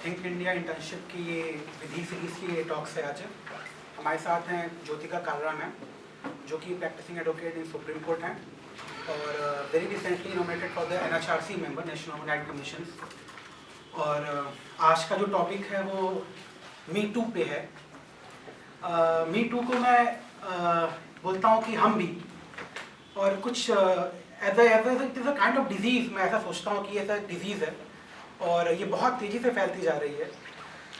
Think India internship की ये विधि series की ये टॉक्स है आज। हमारे साथ हैं ज्योतिका कालरा मैम, जो कि practising advocate in supreme court हैं और very recently nominated for the NHRC member, national human right commission. और आज का जो टॉपिक है वो मी टू पे है। मी टू को मैं बोलता हूँ कि हम भी, और कुछ it is a kind of disease. मैं ऐसा सोचता हूँ कि ऐसा डिजीज़ है और ये बहुत तेज़ी से फैलती जा रही है।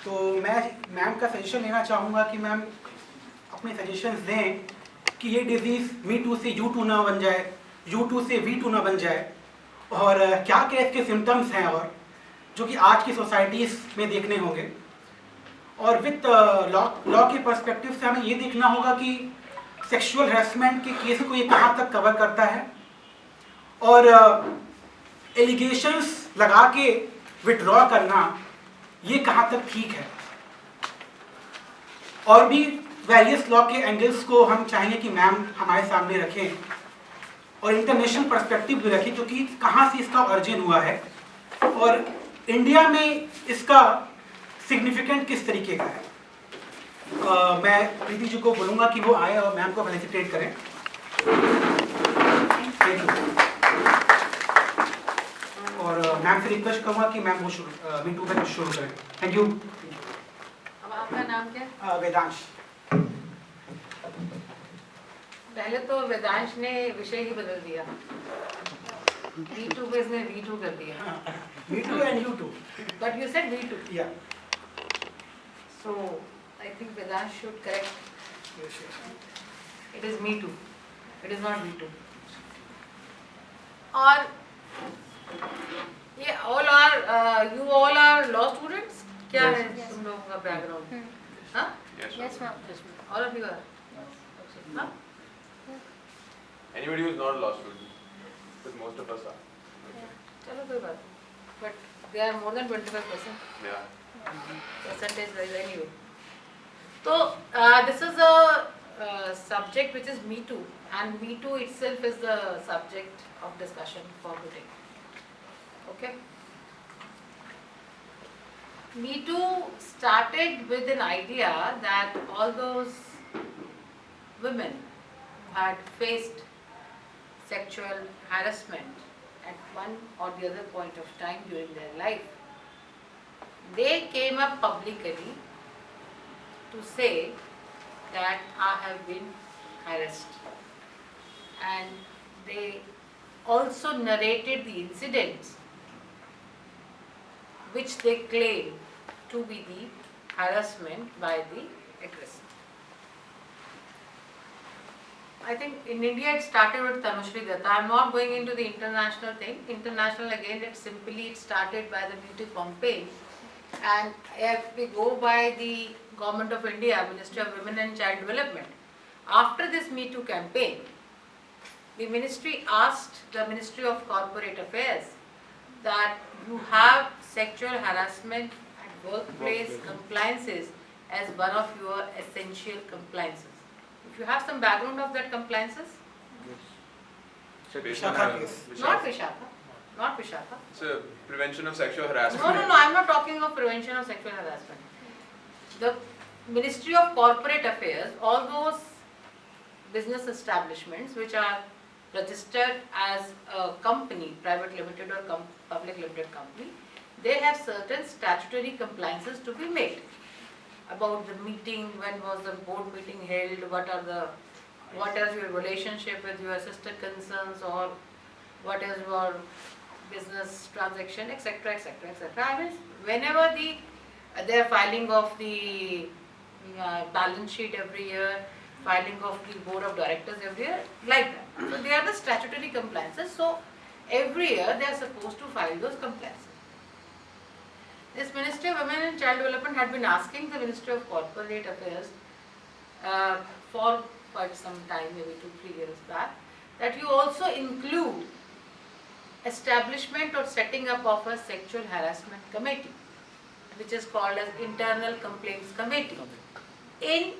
तो मैं मैम का सजेशन लेना चाहूँगा कि मैम अपने सजेशंस दें कि ये डिजीज़ मी टू से यू टू ना बन जाए, यू टू से वी टू ना बन जाए, और क्या क्या इसके सिम्टम्स हैं और जो कि आज की सोसाइटीज़ में देखने होंगे। और विथ लॉ के पर्सपेक्टिव से हमें ये देखना होगा कि सेक्सुअल हैरेसमेंट के केस को ये कहाँ तक कवर करता है और एलिगेशंस लगा के विड्रॉ करना ये कहाँ तक ठीक है। और भी वेरियस लॉ के एंगल्स को हम चाहेंगे कि मैम हमारे सामने रखें और इंटरनेशनल पर्सपेक्टिव भी रखें, क्योंकि कहाँ से इसका ऑरिजिन हुआ है और इंडिया में इसका सिग्निफिकेंट किस तरीके का है। मैं प्रीति जी को बोलूँगा कि वो आए और मैम को फेलिसिटेट करें। और मैम से रिक्वेस्ट करूँगा कि मैम वो मी टू का शुरू करें। Thank you. अब आपका नाम क्या? वेदांश। पहले तो वेदांश ने विषय ही बदल दिया, V2 पे इसने V2 कर दिया। Me too and you too. But you said V2. Yeah. So I think Vedansh should correct. Yes, yes. It is me too. It is not V2. और ये you all are law students? क्या Yes. है तुम लोगों का background? हाँ? Yes, ma'am. All of you are. हाँ? Anybody who is not a law student, but most of us are. चलो कोई बात नहीं. But they are more than 25%. Yeah. Percentage wise anyway. So this is a subject which is Me Too, and Me Too itself is the subject of discussion for today. Okay. Me Too started with an idea that all those women who had faced sexual harassment at one or the other point of time during their life, they came up publicly to say that I have been harassed, and they also narrated the incidents which they claim to be the harassment by the aggressor. I think in India it started with Tanushree Datta. I am not going into the international thing. International again, it started by the Me Too campaign, and if we go by the Government of India, Ministry of Women and Child Development, after this Me Too campaign, the ministry asked the Ministry of Corporate Affairs that you have sexual harassment at workplace compliances as one of your essential compliances. If you have some background of that compliances? Vishakha case. Not Vishakha. Not Vishakha. It's a prevention of sexual harassment. No, I am not talking of prevention of sexual harassment. The Ministry of Corporate Affairs, all those business establishments which are registered as a company, private limited or public limited company, they have certain statutory compliances to be made about the meeting, when was the board meeting held, what is your relationship with your sister concerns, or what is your business transaction, etc., etc., etc. I mean, whenever they are filing of the balance sheet every year, filing of the board of directors every year, like that. So they are the statutory compliances. So every year they are supposed to file those compliances. This Ministry of Women and Child Development had been asking the Ministry of Corporate Affairs for quite some time, maybe 2-3 years back, that you also include establishment or setting up of a sexual harassment committee, which is called as Internal Complaints Committee,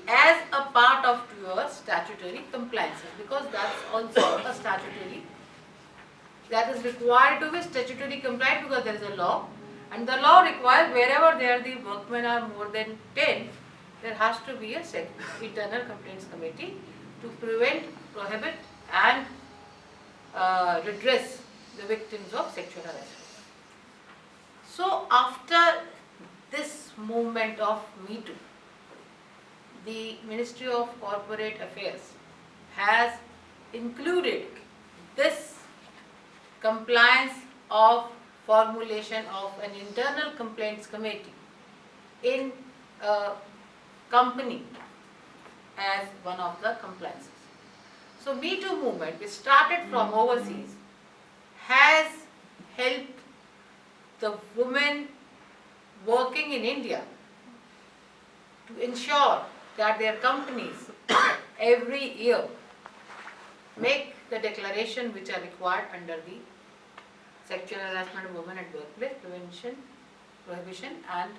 as a part of your statutory compliances, because that's also a statutory, that is required to be statutory compliant because there is a law, And the law requires wherever there the workmen are more than 10, there has to be a internal complaints committee to prevent, prohibit and redress the victims of sexual harassment. So after this movement of Me Too, the Ministry of Corporate Affairs has included this compliance of formulation of an internal complaints committee in a company as one of the compliances. So Me Too movement, which started from overseas, has helped the women working in India to ensure that their companies every year make the declaration which are required under the Sexual Harassment of Women at Workplace Prevention, Prohibition and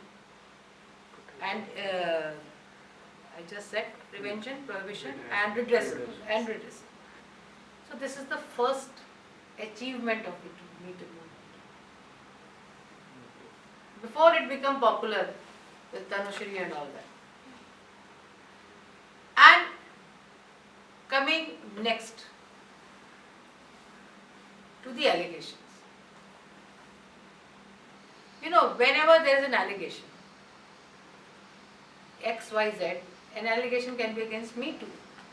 I just said prevention, prohibition and redressal. So this is the first achievement of Me Too movement. Before it became popular with Tanushri and all that. And coming next to the allegations. You know, whenever there is an allegation, XYZ, an allegation can be against me too.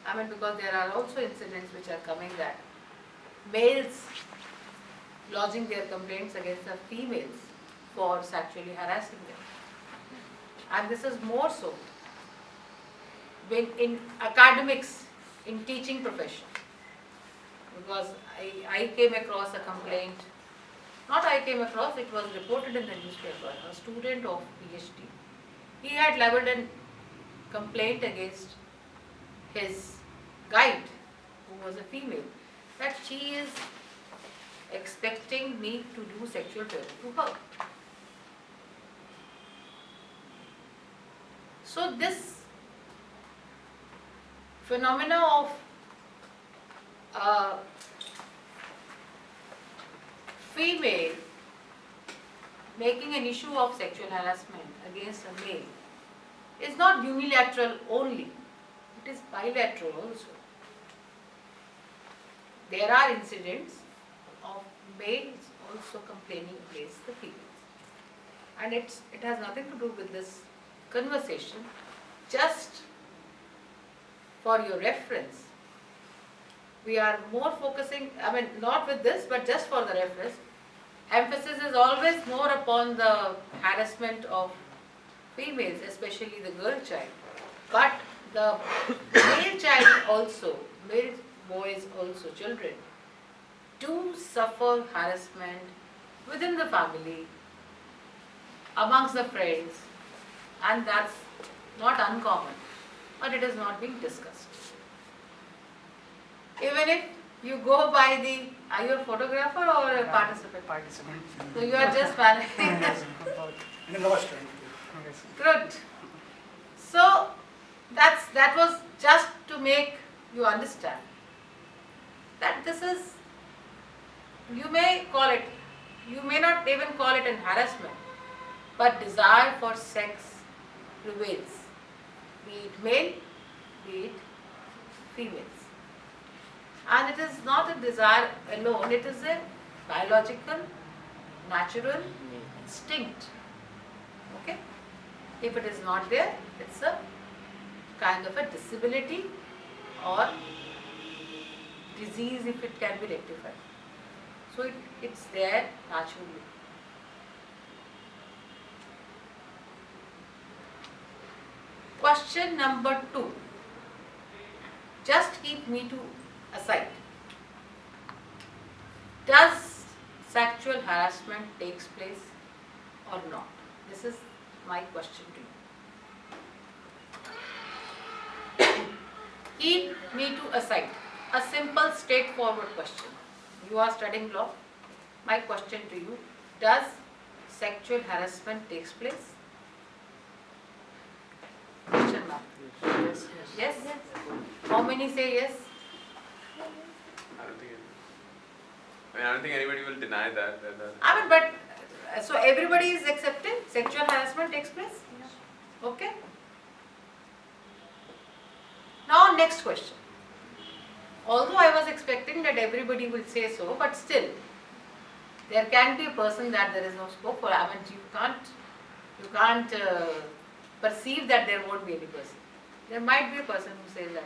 I mean, because there are also incidents which are coming that males lodging their complaints against the females for sexually harassing them. And this is more so when in academics, in teaching profession. Because I came across a complaint, not I came across, it was reported in the newspaper, a student of PhD. He had leveled a complaint against his guide, who was a female, that she is expecting me to do sexual favor to her. So this phenomena of female making an issue of sexual harassment against a male is not unilateral only, it is bilateral also. There are incidents of males also complaining against the females. And it has nothing to do with this conversation. Just for your reference, we are more focusing, I mean not with this, but just for the reference, emphasis is always more upon the harassment of females, especially the girl child. But the male child also, male boys also, children, do suffer harassment within the family, amongst the friends, and that's not uncommon, but it is not being discussed. Even if you go by the, are you a photographer or a participant? Participant. So you are just managing. And a law student. Good. So that was just to make you understand that this is, you may call it, you may not even call it an harassment, but desire for sex prevails, be it male, be it females. And it is not a desire alone, it is a biological, natural instinct. Okay? If it is not there, it's a kind of a disability or disease if it can be rectified. So it's there naturally. Question number 2. Just keep Me Too aside. Does sexual harassment takes place or not? This is my question to you. Keep Me Too aside. A simple, straightforward question. You are studying law. My question to you, does sexual harassment takes place? Question mark. Yes, Yes? How many say yes? I don't think anybody will deny that. I mean, but So everybody is accepting sexual harassment takes place? Okay. Now next question. Although I was expecting that everybody will say so, but still, there can be a person that there is no scope for. I mean, you can't perceive that there won't be any person. There might be a person who says that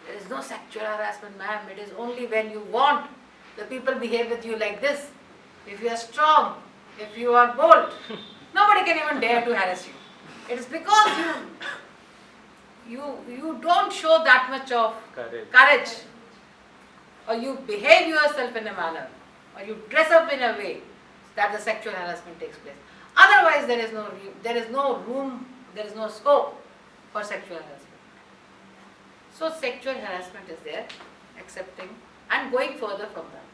there is no sexual harassment, ma'am. It is only when you want the people behave with you like this. If you are strong, if you are bold, nobody can even dare to harass you. It is because you don't show that much of courage, or you behave yourself in a manner, or you dress up in a way that the sexual harassment takes place. Otherwise, there is no room, there is no scope for sexual harassment. So sexual harassment is there, accepting and going further from that.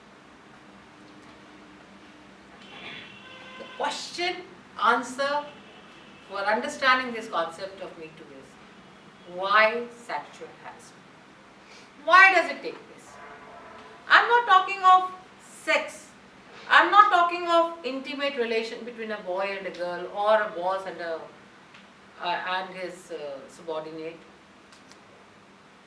The question, answer for understanding this concept of Me Too is, why sexual harassment? Why does it take place? I'm not talking of sex. I'm not talking of intimate relation between a boy and a girl, or a boss and his subordinate.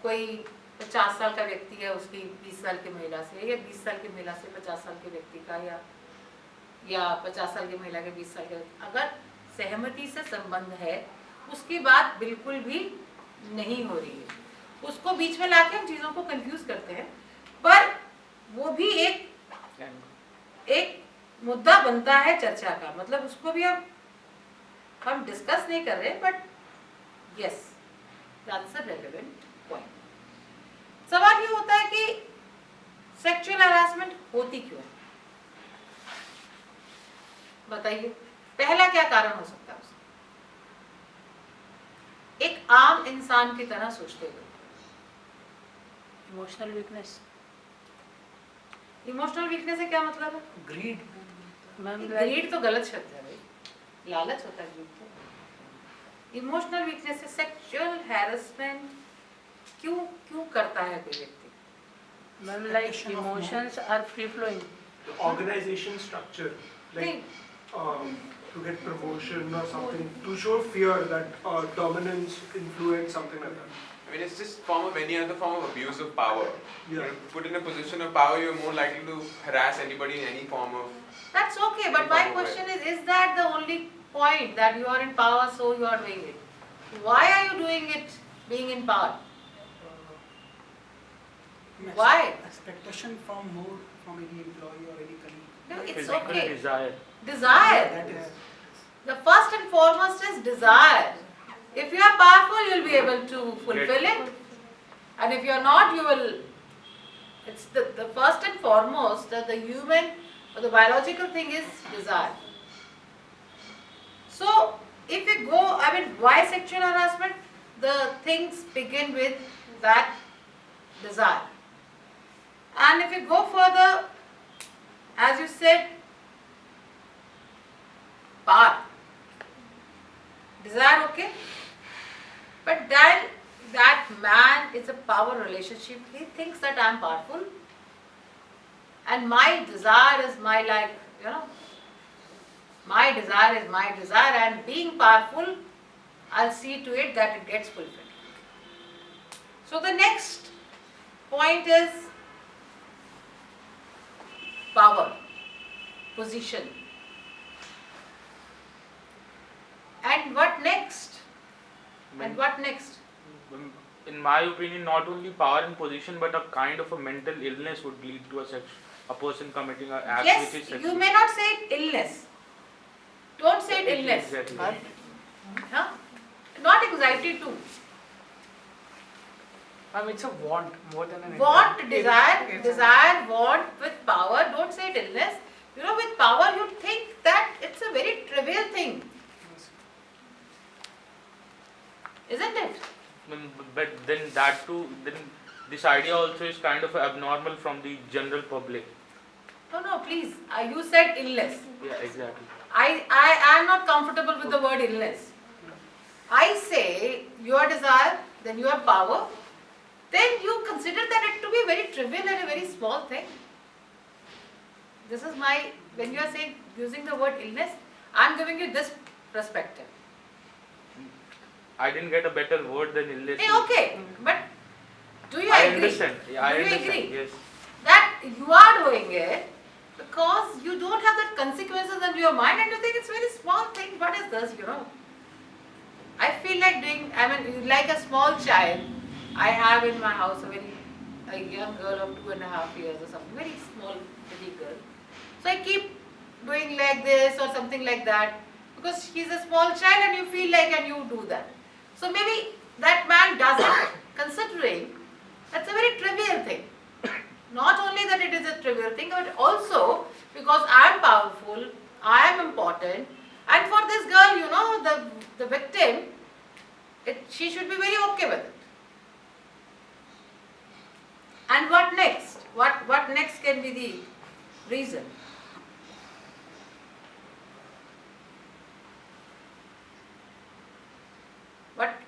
कोई 50 साल का व्यक्ति है उसकी 20 साल की महिला से, या 20 साल की महिला से 50 साल के व्यक्ति का, या 50 साल की महिला के 20 साल के, अगर सहमति से संबंध है उसकी बात बिल्कुल भी नहीं हो रही है। उसको बीच में लाके हम चीज़ों को कंफ्यूज करते हैं, पर वो भी एक मुद्दा बनता है चर्चा का। मतलब उसको भी हम डिस्कस नहीं कर रहे, but yes, that's a relevant point. सवाल ये होता है कि सेक्सुअल हरासमेंट होती क्यों है? बताइए, पहला क्या कारण हो सकता है उसका? एक आम इंसान की तरह सोचते हुए, इमोशनल वीकनेस। इमोशनल वीकनेस से क्या मतलब है? ग्रीड। ग्रीड तो गलत शब्द है भाई, लालच होता है ग्रीड तो। इमोशनल वीकनेस से सेक्सुअल हैरेसमेंट क्यों करता है कोई व्यक्ति? Ma'am, like emotions are free flowing. Organization structure, like to get promotion or something, to show fear that dominance, influence, something like that. I mean, it's just form of any other form of abuse of power. Yeah. You're put in a position of power, you're more likely to harass anybody in any form of. That's okay, but my question is that the only point that you are in power, so you are doing it? Why are you doing it being in power? Why? Expectation from any employee or any colleague. No, it's Physical okay. desire. Desire. That is. The first and foremost is desire. If you are powerful, you will be able to fulfill it. And if you are not, you will. It's the first and foremost, the human or the biological thing is desire. So, if we go, I mean, why sexual harassment? The things begin with that desire. And if we go further, as you said, power. Desire, okay? But then that man is a power relationship. He thinks that I am powerful. And my desire is my my desire is my desire, and being powerful, I'll see to it that it gets fulfilled. So the next point is power, position. And what next? And what next? In my opinion, not only power and position, but a kind of a mental illness would lead to a person committing an act Yes, which is you sexual. may not say it illness. Don't say it illness. Exactly. Huh? Not anxiety too. It's a want more than an Want, desire. desire, want with power. Don't say it illness. You know, with power you think that it's a very trivial thing. Isn't it? But then that too, then this idea also is kind of abnormal from the general public. No, please. You said illness. Yeah, exactly. I am not comfortable with the word illness. I say your desire, then your power, then you consider that it to be very trivial and a very small thing. This is when you are saying, using the word illness, I'm giving you this perspective. I didn't get a better word than illness. Hey, okay, but do you I agree? understand. Yeah, I Do you understand. agree Yes. that you are doing it because you don't have that consequences in your mind and you think it's a very small thing? What is this, you know? I feel like doing, I mean, like a small child, I have in my house a young girl of 2.5 years or something, very small little girl. So I keep doing like this or something like that because she's a small child and you feel like and you do that. So maybe that man does it considering that's a very trivial thing. Not only that it is a trivial thing, but also because I am powerful, I am important, and for this girl, you know, the victim, she should be very okay with it. And what next? What next can be the reason?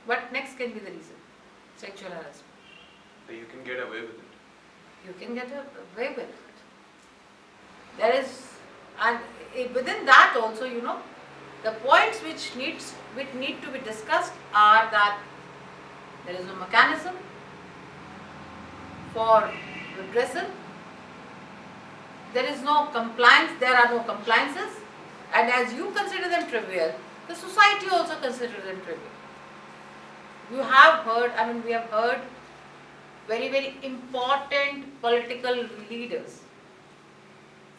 What next can be the reason? Sexual harassment. That you can get away with it. You can get away with it. There is, and within that also, you know, the points which need to be discussed are that there is no mechanism for redressal, there is no compliance, there are no compliances, and as you consider them trivial, the society also considers them trivial. You have heard, I mean, we have heard very, very important political leaders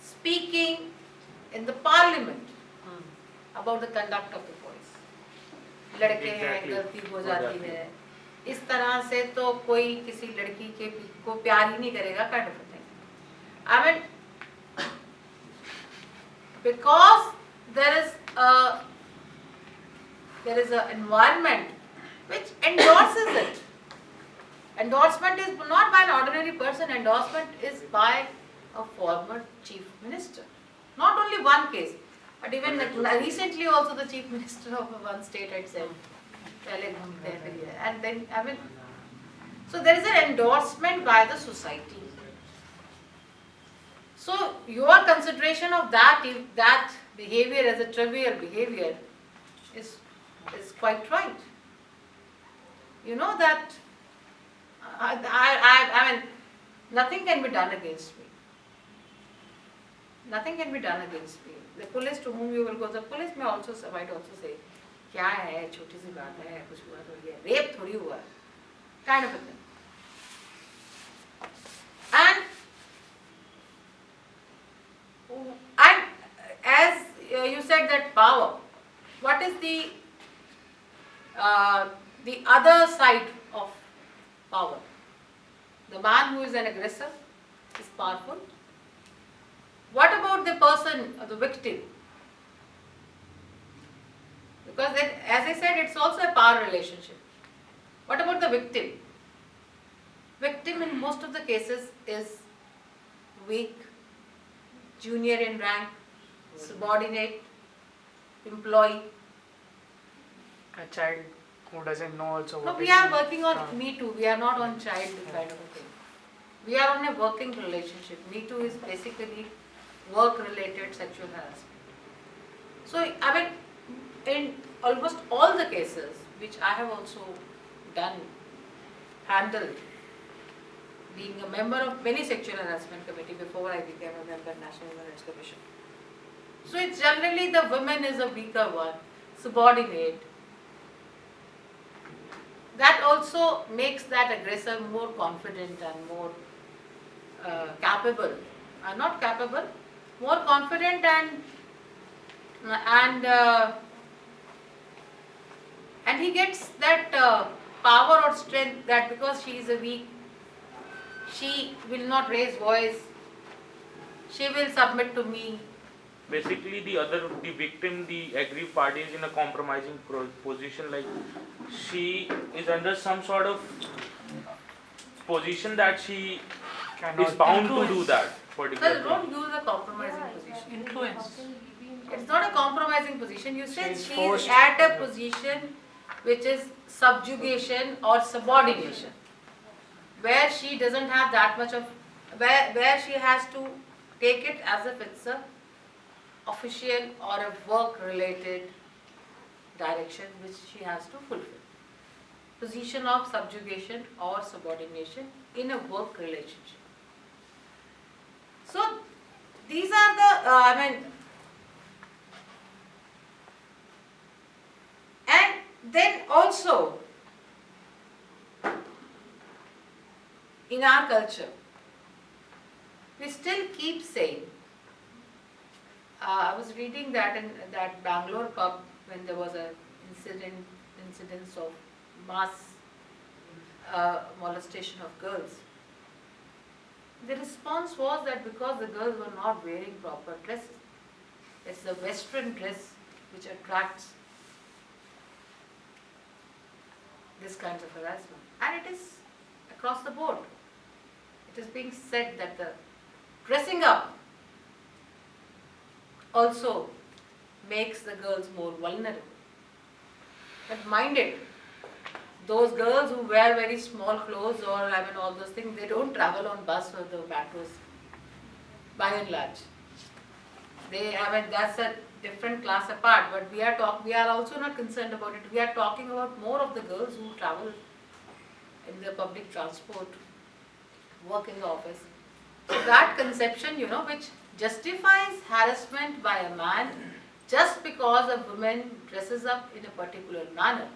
speaking in the parliament about the conduct of the boys. लड़के हैं, Exactly. गलती हो जाती है, इस तरह से तो कोई किसी लड़की को प्यार ही नहीं करेगा, kind of a thing. I mean, because there is a environment which endorses it. Endorsement is not by an ordinary person, endorsement is by a former chief minister. Not only one case, but even recently also the chief minister of one state had said, and then, I mean, so there is an endorsement by the society. So your consideration of that behavior as a trivial behavior is quite right. You know that I mean, nothing can be done against me. Nothing can be done against me. The police to whom you will go, the police might also say, क्या है, छोटी सी बात है, कुछ हुआ थोड़ी है, rape थोड़ी हुआ, kind of a thing. And as you said that power, what is the other side of power? The man who is an aggressor is powerful. What about the person, the victim? Because then, as I said, it's also a power relationship. What about the victim? Victim in most of the cases is weak, junior in rank, subordinate, employee. A child who doesn't know also No, what we is are it. working on Me Too. We are not on child kind of a thing. We are on a working relationship. Me Too is basically work-related sexual harassment. So, I mean, in almost all the cases which I have also handled, being a member of many sexual harassment committee before I became a member of National Human Rights Commission. So it's generally the woman is a weaker one, subordinate. That also makes that aggressor more confident and more capable. Not capable, more confident and he gets that power or strength that because she is a weak, she will not raise voice, she will submit to me. Basically, the victim, the aggrieved party is in a compromising position. Like she is under some sort of position that she is bound to do that particular So thing. don't use a compromising position. Influence. It's not a compromising position. You said She's she is forced. at a position which is subjugation or subordination, where she doesn't have that much of, where she has to take it as if it's a official or a work related direction which she has to fulfill. Position of subjugation or subordination in a work relationship. So these are the, and then also in our culture, we still keep saying, I was reading that in that Bangalore pub when there was an incidence of mass molestation of girls. The response was that because the girls were not wearing proper dresses. It's the Western dress which attracts this kind of harassment. And it is across the board. It is being said that the dressing up also makes the girls more vulnerable. But mind it, those girls who wear very small clothes or all those things, they don't travel on bus or the metros by and large. That's a different class apart, but we are also not concerned about it. We are talking about more of the girls who travel in the public transport, work in the office. So that conception, which justifies harassment by a man just because a woman dresses up in a particular manner,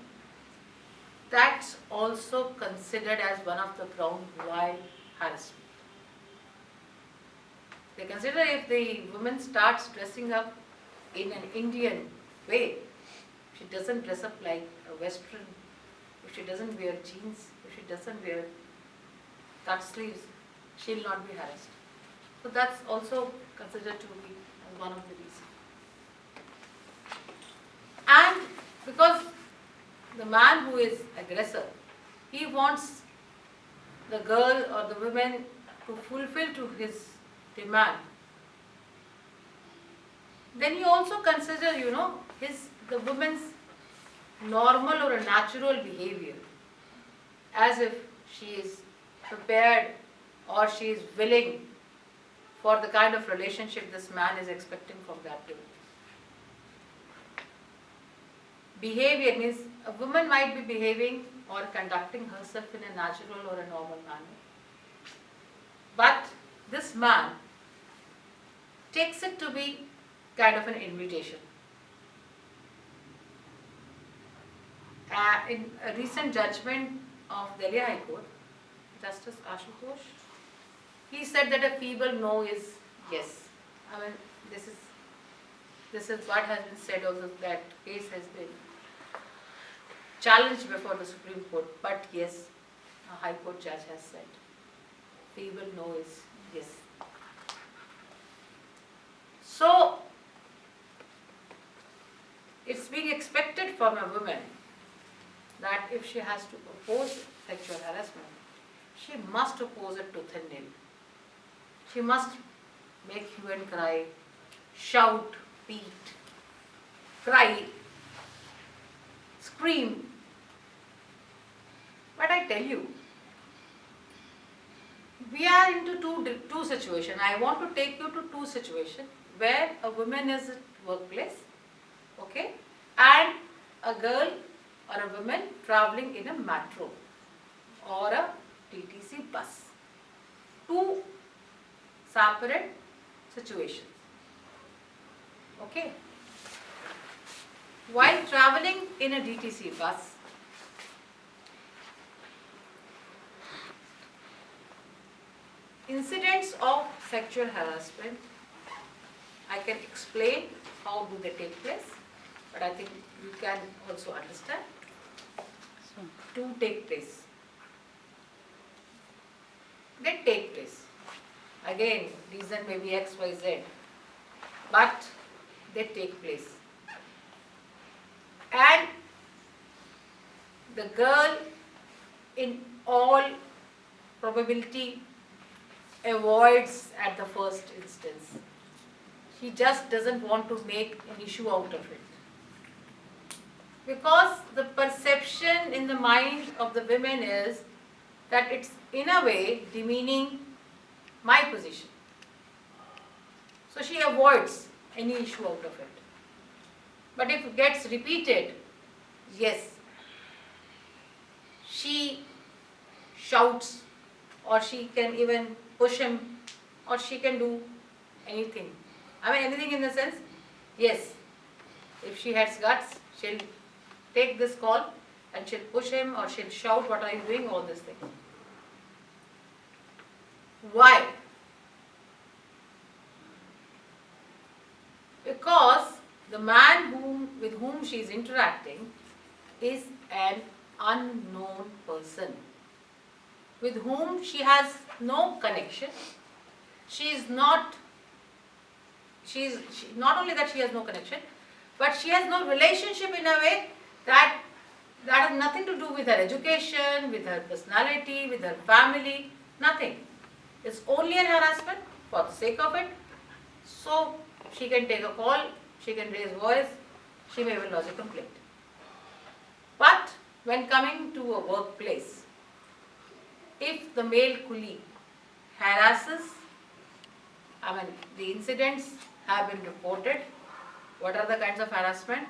that's also considered as one of the ground why harassment. They consider if the woman starts dressing up in an Indian way, she doesn't dress up like a Western, if she doesn't wear jeans, if she doesn't wear cut sleeves, she'll not be harassed. So that's also considered to be one of the reasons. And because the man who is aggressor, he wants the girl or the woman to fulfill to his demand. Then he also consider, the woman's normal or a natural behavior, as if she is prepared or she is willing for the kind of relationship this man is expecting from that woman. Behavior means a woman might be behaving or conducting herself in a natural or a normal manner. But this man takes it to be kind of an invitation. In a recent judgment of Delhi High Court, Justice Ashutosh, he said that a feeble no is yes. This is what has been said also, that case has been challenged before the Supreme Court, but yes, a High Court judge has said feeble no is yes. So it's being expected from a woman that if she has to oppose sexual harassment, she must oppose it tooth and nail. She must make hue and cry, shout, beat, cry, scream. But I tell you, we are into two situations. I want to take you to two situations where a woman is at workplace, okay, and a girl or a woman traveling in a metro or a TTC bus. Two separate situations. Okay. While traveling in a DTC bus, incidents of sexual harassment, I can explain how do they take place, but I think you can also understand. To take place. They take place. Again, reason may be X, Y, Z, but they take place. And the girl, in all probability, avoids at the first instance. She just doesn't want to make an issue out of it. Because the perception in the mind of the women is that it's in a way demeaning my position. So she avoids any issue out of it. But if it gets repeated, yes, she shouts, or she can even push him, or she can do anything. I mean, anything in the sense, yes, if she has guts, she'll take this call and she'll push him, or she'll shout, what are you doing, all these things. Why? Because the man with whom she is interacting is an unknown person, with whom she has no connection. Not only that she has no connection, but she has no relationship in a way that has nothing to do with her education, with her personality, with her family, nothing. It's only an harassment for the sake of it. So she can take a call, she can raise voice, she may even lodge a complaint. But when coming to a workplace, if the male colleague harasses, I mean, the incidents have been reported. What are the kinds of harassment?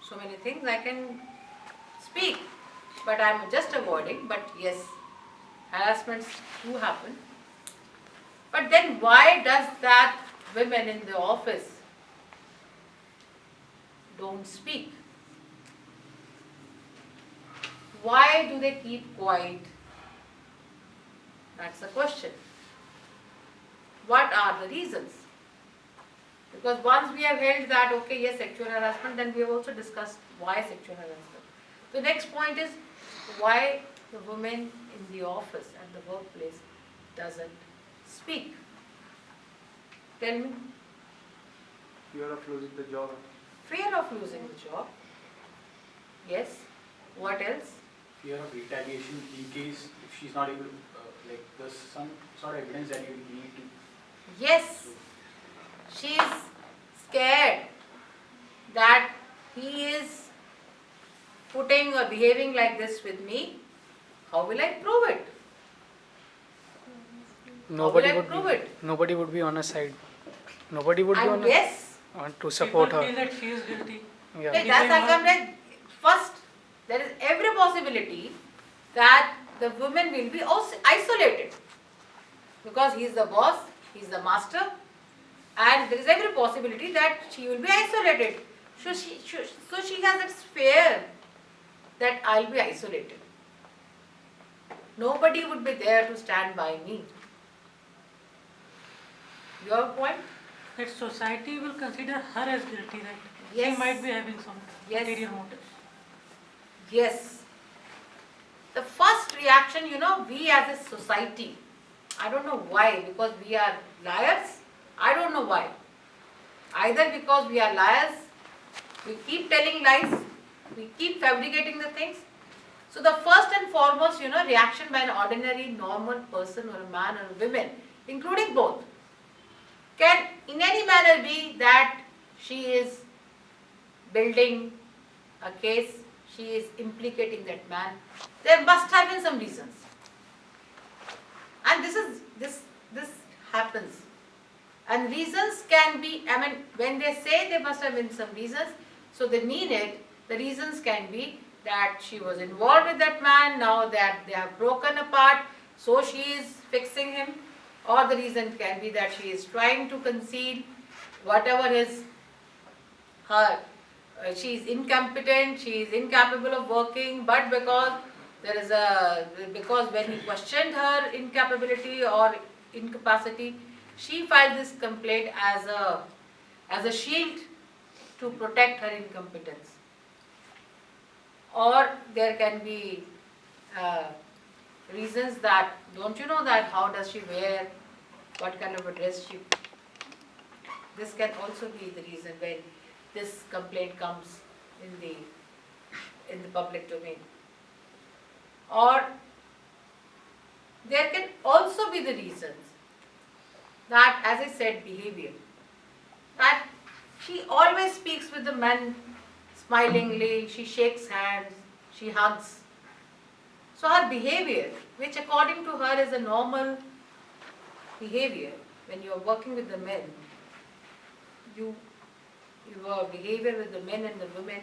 So many things I can speak, but I am just avoiding. But yes, harassments do happen. But then why does that women in the office don't speak? Why do they keep quiet? That's the question. What are the reasons? Because once we have held that, okay, yes, sexual harassment, then we have also discussed why sexual harassment. The next point is why the woman in the office and the workplace doesn't speak. Tell me. Fear of losing the job. Fear of losing the job. Yes. What else? Fear of retaliation in case if she's not able, like there's some sort of evidence that you need to. Yes. She is scared that he is putting or behaving like this with me. How will I prove it? Nobody How will I would prove be. it? Nobody would be on her side. Nobody would be And on yes, to support People her. feel that she is guilty. Yeah. that's how come that first there is every possibility that the woman will be also isolated because he is the boss, he is the master, and there is every possibility that she will be isolated. So she has this fear that I'll be isolated. Nobody would be there to stand by me. Your point? That society will consider her as guilty, that Yes. she might be having some Yes. ulterior motive. Yes. The first reaction, we as a society, I don't know why, because we are liars, I don't know why. Either because we are liars, we keep telling lies, we keep fabricating the things. So the first and foremost, reaction by an ordinary, normal person or a man or a woman, including both, can in any manner be that she is building a case, she is implicating that man. There must have been some reasons. And this happens. And reasons can be, when they say there must have been some reasons, so they mean it, the reasons can be that she was involved with that man, now that they have broken apart, so she is fixing him, or the reason can be that she is trying to conceal whatever is her, she is incompetent, she is incapable of working, but because when he questioned her incapability or incapacity, she filed this complaint as a shield to protect her incompetence. Or there can be reasons that, don't you know that how does she wear, what kind of a dress she, this can also be the reason when this complaint comes in the public domain. Or there can also be the reasons that, as I said, behavior, that she always speaks with the men smilingly, she shakes hands, she hugs. So her behavior, which according to her is a normal behavior when you are working with the men, your behavior with the men and the women